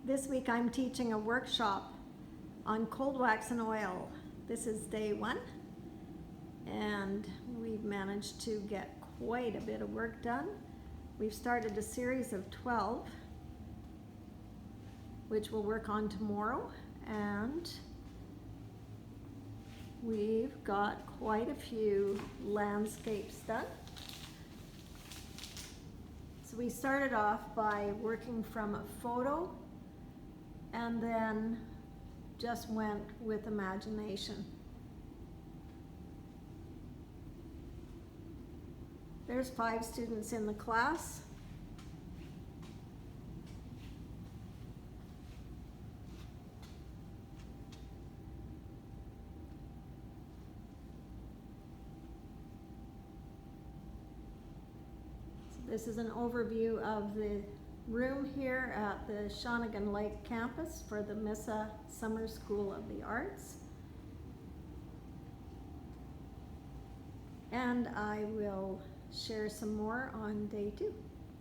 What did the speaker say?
This week I'm teaching a workshop on cold wax and oil. This is day 1, and we've managed to get quite a bit of work done. We've started a series of 12, which we'll work on tomorrow, and we've got quite a few landscapes done. So we started off by working from a photo and then just went with imagination. There's 5 students in the class. So this is an overview of the room here at the Shawnigan Lake campus for the Missa Summer School of the Arts. And I will share some more on day 2.